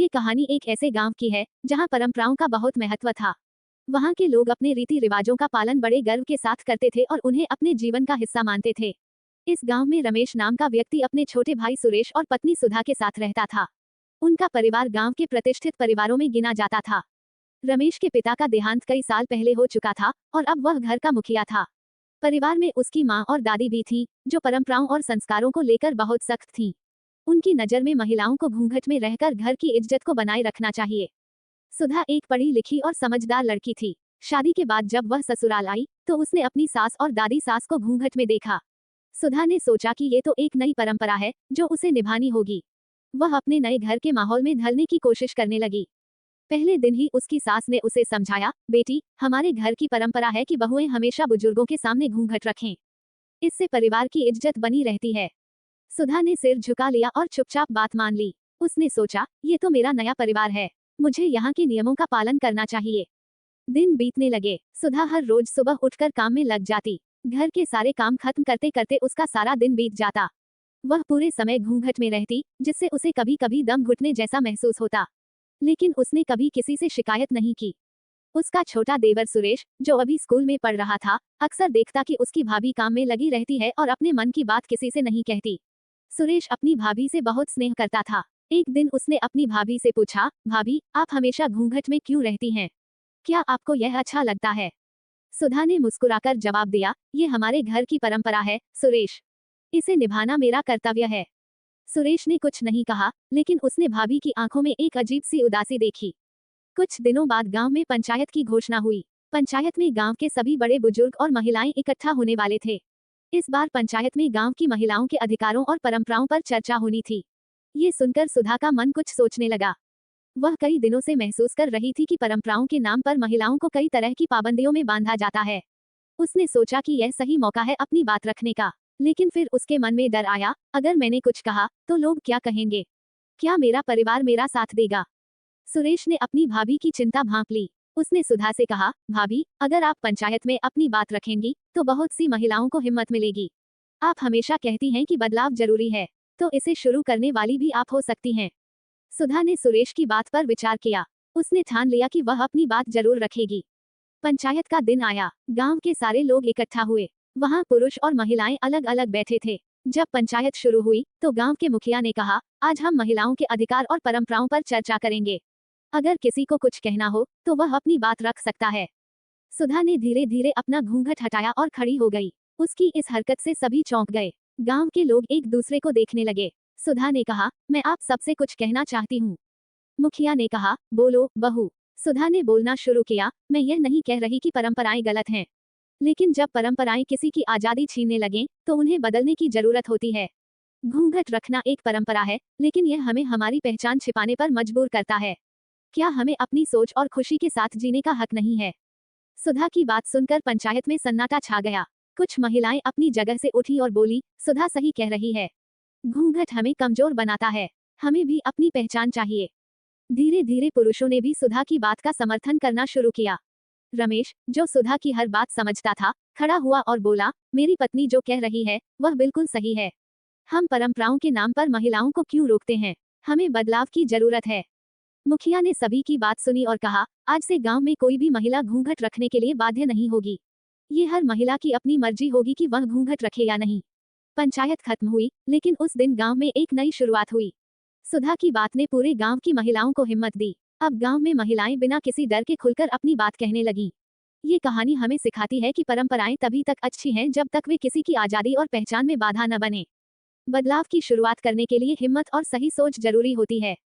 ये कहानी एक ऐसे गांव की है जहां परंपराओं का बहुत महत्व था। वहां के लोग अपने रीति रिवाजों का पालन बड़े गर्व के साथ करते थे और उन्हें अपने जीवन का हिस्सा मानते थे। इस गांव में रमेश नाम का व्यक्ति अपने छोटे भाई सुरेश और पत्नी सुधा के साथ रहता था। उनका परिवार गांव के प्रतिष्ठित परिवारों में गिना जाता था। रमेश के पिता का देहांत कई साल पहले हो चुका था और अब वह घर का मुखिया था। परिवार में उसकी माँ और दादी भी थीं, जो परंपराओं और संस्कारों को लेकर बहुत सख्त थीं। उनकी नजर में महिलाओं को घूंघट में रहकर घर की इज्जत को बनाए रखना चाहिए। सुधा एक पढ़ी लिखी और समझदार लड़की थी। शादी के बाद जब वह ससुराल आई तो उसने अपनी सास और दादी सास को घूंघट में देखा। सुधा ने सोचा कि ये तो एक नई परंपरा है जो उसे निभानी होगी। वह अपने नए घर के माहौल में ढलने की कोशिश करने लगी। पहले दिन ही उसकी सास ने उसे समझाया, बेटी, हमारे घर की परंपरा है कि बहुएं हमेशा बुजुर्गों के सामने घूंघट रखें। इससे परिवार की इज्जत बनी रहती है। सुधा ने सिर झुका लिया और चुपचाप बात मान ली। उसने सोचा, ये तो मेरा नया परिवार है, मुझे यहाँ के नियमों का पालन करना चाहिए। दिन बीतने लगे। सुधा हर रोज सुबह उठकर काम में लग जाती। घर के सारे काम खत्म करते करते उसका सारा दिन बीत जाता। वह पूरे समय घूंघट में रहती, जिससे उसे कभी कभी दम घुटने जैसा महसूस होता। लेकिन उसने कभी किसी से शिकायत नहीं की। उसका छोटा देवर सुरेश, जो अभी स्कूल में पढ़ रहा था, अक्सर देखता कि उसकी भाभी काम में लगी रहती है और अपने मन की बात किसी से नहीं कहती। सुरेश अपनी भाभी से बहुत स्नेह करता था। एक दिन उसने अपनी भाभी से पूछा, भाभी, आप हमेशा घूंघट में क्यों रहती हैं? क्या आपको यह अच्छा लगता है? सुधा ने मुस्कुराकर जवाब दिया, ये हमारे घर की परंपरा है सुरेश, इसे निभाना मेरा कर्तव्य है। सुरेश ने कुछ नहीं कहा, लेकिन उसने भाभी की आंखों में एक अजीब सी उदासी देखी। कुछ दिनों बाद गांव में पंचायत की घोषणा हुई। पंचायत में गांव के सभी बड़े बुजुर्ग और महिलाएं इकट्ठा होने वाले थे। इस बार पंचायत में गांव की महिलाओं के अधिकारों और परंपराओं पर चर्चा होनी थी। ये सुनकर सुधा का मन कुछ सोचने लगा। वह कई दिनों से महसूस कर रही थी कि परंपराओं के नाम पर महिलाओं को कई तरह की पाबंदियों में बांधा जाता है। उसने सोचा कि यह सही मौका है अपनी बात रखने का। लेकिन फिर उसके मन में डर आया, अगर मैंने कुछ कहा तो लोग क्या कहेंगे? क्या मेरा परिवार मेरा साथ देगा? सुरेश ने अपनी भाभी की चिंता भांप ली। उसने सुधा से कहा, भाभी, अगर आप पंचायत में अपनी बात रखेंगी तो बहुत सी महिलाओं को हिम्मत मिलेगी। आप हमेशा कहती हैं कि बदलाव जरूरी है, तो इसे शुरू करने वाली भी आप हो सकती हैं। सुधा ने सुरेश की बात पर विचार किया। उसने ठान लिया कि वह अपनी बात जरूर रखेगी। पंचायत का दिन आया। गांव के सारे लोग इकट्ठा हुए। वहां पुरुष और महिलाएं अलग अलग बैठे थे। जब पंचायत शुरू हुई तो गांव के मुखिया ने कहा, आज हम महिलाओं के अधिकार और परंपराओं पर चर्चा करेंगे। अगर किसी को कुछ कहना हो तो वह अपनी बात रख सकता है। सुधा ने धीरे धीरे अपना घूंघट हटाया और खड़ी हो गई। उसकी इस हरकत से सभी चौंक गए। गांव के लोग एक दूसरे को देखने लगे। सुधा ने कहा, मैं आप सबसे कुछ कहना चाहती हूँ। मुखिया ने कहा, बोलो बहू। सुधा ने बोलना शुरू किया, मैं यह नहीं कह रही कि परंपराएं गलत हैं, लेकिन जब परंपराएं किसी की आजादी छीनने लगें तो उन्हें बदलने की जरूरत होती है। घूंघट रखना एक परंपरा है, लेकिन यह हमें हमारी पहचान छिपाने पर मजबूर करता है। क्या हमें अपनी सोच और खुशी के साथ जीने का हक नहीं है? सुधा की बात सुनकर पंचायत में सन्नाटा छा गया। कुछ महिलाएं अपनी जगह से उठी और बोली, सुधा सही कह रही है, घूंघट हमें कमजोर बनाता है, हमें भी अपनी पहचान चाहिए। धीरे धीरे पुरुषों ने भी सुधा की बात का समर्थन करना शुरू किया। रमेश, जो सुधा की हर बात समझता था, खड़ा हुआ और बोला, मेरी पत्नी जो कह रही है वह बिल्कुल सही है। हम परंपराओं के नाम पर महिलाओं को क्यों रोकते हैं? हमें बदलाव की जरूरत है। मुखिया ने सभी की बात सुनी और कहा, आज से गांव में कोई भी महिला घूंघट रखने के लिए बाध्य नहीं होगी। ये हर महिला की अपनी मर्जी होगी कि वह घूंघट रखे या नहीं। पंचायत खत्म हुई, लेकिन उस दिन गांव में एक नई शुरुआत हुई। सुधा की बात ने पूरे गांव की महिलाओं को हिम्मत दी। अब गांव में महिलाएं बिना किसी डर के खुलकर अपनी बात कहने लगीं। ये कहानी हमें सिखाती है कि परंपराएं तभी तक अच्छी हैं जब तक वे किसी की आजादी और पहचान में बाधा न बने। बदलाव की शुरुआत करने के लिए हिम्मत और सही सोच जरूरी होती है।